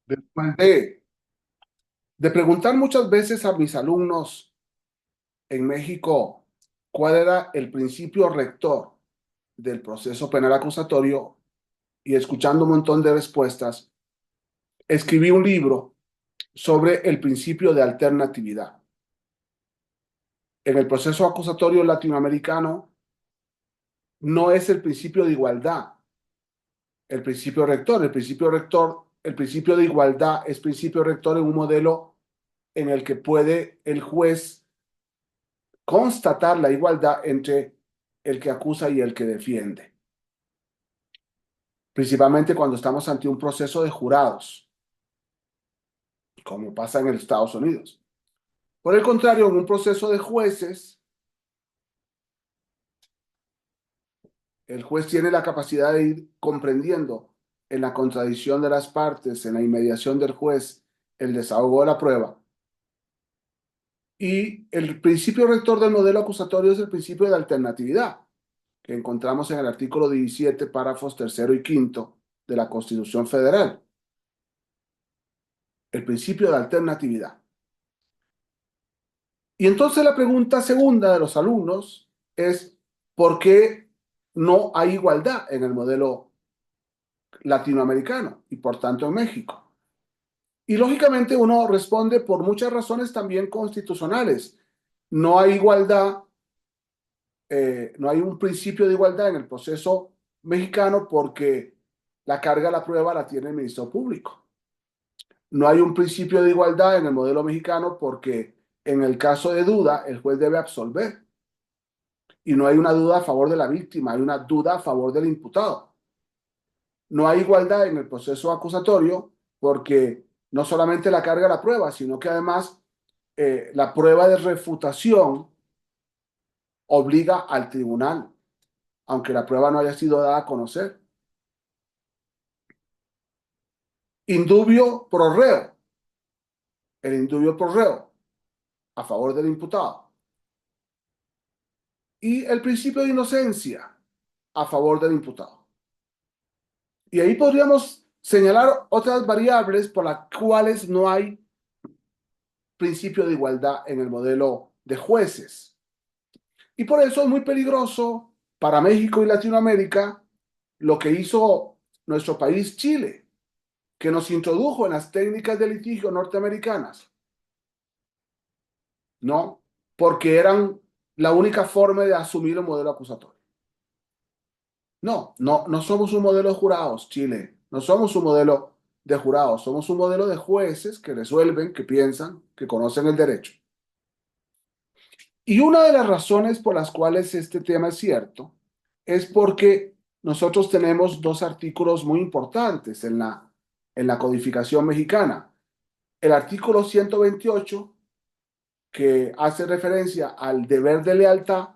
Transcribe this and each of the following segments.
Después de preguntar muchas veces a mis alumnos en México cuál era el principio rector del proceso penal acusatorio y escuchando un montón de respuestas, escribí un libro sobre el principio de alternatividad. En el proceso acusatorio latinoamericano no es el principio de igualdad el principio rector. El principio de igualdad es principio rector en un modelo en el que puede el juez constatar la igualdad entre el que acusa y el que defiende, principalmente cuando estamos ante un proceso de jurados, como pasa en los Estados Unidos. Por el contrario, en un proceso de jueces, el juez tiene la capacidad de ir comprendiendo en la contradicción de las partes, en la inmediación del juez, el desahogo de la prueba. Y el principio rector del modelo acusatorio es el principio de alternatividad, que encontramos en el artículo 17, párrafos tercero y quinto de la Constitución Federal. El principio de alternatividad. Y entonces la pregunta segunda de los alumnos es, ¿por qué no hay igualdad en el modelo latinoamericano y por tanto en México? Y lógicamente uno responde por muchas razones también constitucionales. No hay igualdad, no hay un principio de igualdad en el proceso mexicano porque la carga de la prueba la tiene el Ministerio Público. No hay un principio de igualdad en el modelo mexicano porque en el caso de duda el juez debe absolver y no hay una duda a favor de la víctima, hay una duda a favor del imputado. No hay igualdad en el proceso acusatorio porque no solamente la carga de la prueba, sino que además la prueba de refutación obliga al tribunal, aunque la prueba no haya sido dada a conocer. Indubio pro reo, el indubio pro reo a favor del imputado. Y el principio de inocencia a favor del imputado. Y ahí podríamos señalar otras variables por las cuales no hay principio de igualdad en el modelo de jueces. Y por eso es muy peligroso para México y Latinoamérica lo que hizo nuestro país Chile, que nos introdujo en las técnicas de litigio norteamericanas, ¿no? Porque eran la única forma de asumir el modelo acusatorio. No somos un modelo de jurados, Chile. No somos un modelo de jurados, somos un modelo de jueces que resuelven, que piensan, que conocen el derecho. Y una de las razones por las cuales este tema es cierto es porque nosotros tenemos dos artículos muy importantes en la codificación mexicana. El artículo 128, que hace referencia al deber de lealtad,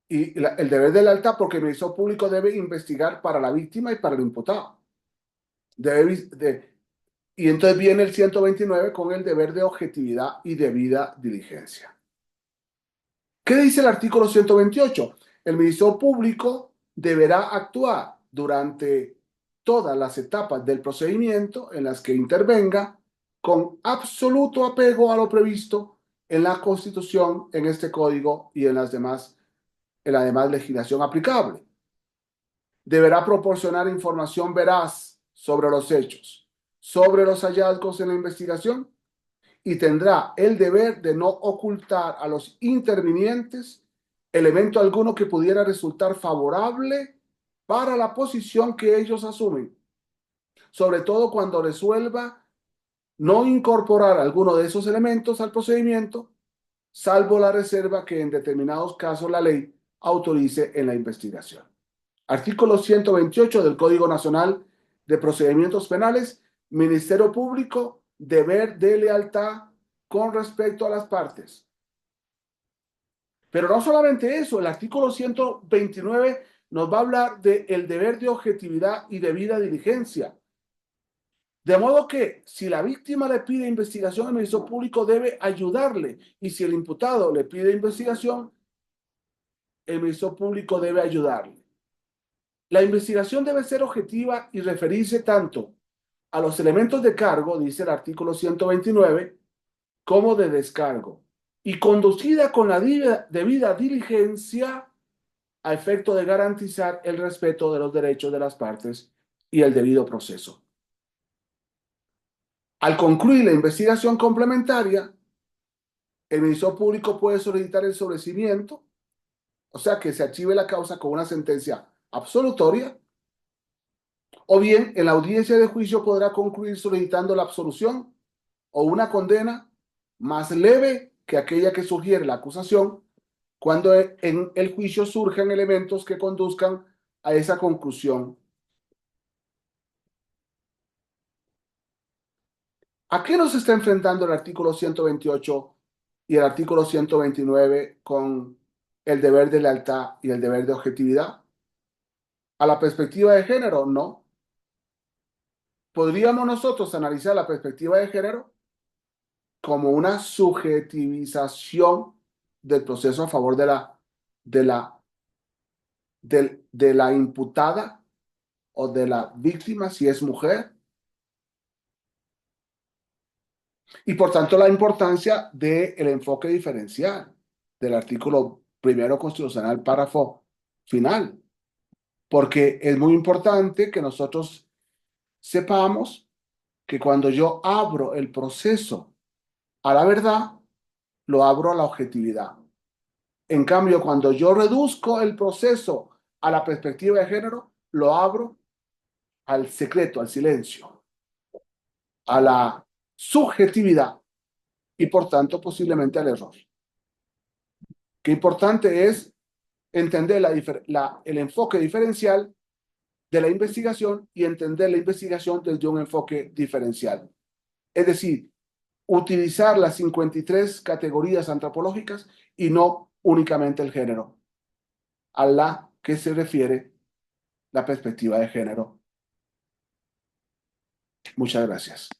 y el deber de lealtad porque el Ministerio Público debe investigar para la víctima y para el imputado. Y entonces viene el 129 con el deber de objetividad y debida diligencia. ¿Qué dice el artículo 128? El Ministerio Público deberá actuar durante todas las etapas del procedimiento en las que intervenga con absoluto apego a lo previsto en la Constitución, en este código y en la demás legislación aplicable. Deberá proporcionar información veraz sobre los hechos, sobre los hallazgos en la investigación y tendrá el deber de no ocultar a los intervinientes elemento alguno que pudiera resultar favorable para la posición que ellos asumen, sobre todo cuando resuelva no incorporar alguno de esos elementos al procedimiento, salvo la reserva que en determinados casos la ley autorice en la investigación. Artículo 128 del Código Nacional de Procedimientos Penales, Ministerio Público, deber de lealtad con respecto a las partes. Pero no solamente eso, el artículo 129 nos va a hablar del deber de objetividad y debida diligencia. De modo que si la víctima le pide investigación, el Ministerio Público debe ayudarle. Y si el imputado le pide investigación, el Ministerio Público debe ayudarle. La investigación debe ser objetiva y referirse tanto a los elementos de cargo, dice el artículo 129, como de descargo, y conducida con la debida diligencia a efecto de garantizar el respeto de los derechos de las partes y el debido proceso. Al concluir la investigación complementaria, el Ministerio Público puede solicitar el sobreseimiento, o sea, que se archive la causa con una sentencia absolutoria, o bien en la audiencia de juicio podrá concluir solicitando la absolución o una condena más leve que aquella que sugiere la acusación cuando en el juicio surjan elementos que conduzcan a esa conclusión. ¿A qué nos está enfrentando el artículo 128 y el artículo 129 con el deber de lealtad y el deber de objetividad? ¿A la perspectiva de género? No. ¿Podríamos nosotros analizar la perspectiva de género como una subjetivización del proceso a favor de la, de la imputada o de la víctima si es mujer? Y por tanto la importancia del enfoque diferencial del artículo primero constitucional, párrafo final, porque es muy importante que nosotros sepamos que cuando yo abro el proceso a la verdad, lo abro a la objetividad. En cambio, cuando yo reduzco el proceso a la perspectiva de género, lo abro al secreto, al silencio, a la subjetividad y por tanto posiblemente al error. Qué importante es entender el enfoque diferencial de la investigación y entender la investigación desde un enfoque diferencial. Es decir, utilizar las 53 categorías antropológicas y no únicamente el género, a la que se refiere la perspectiva de género. Muchas gracias.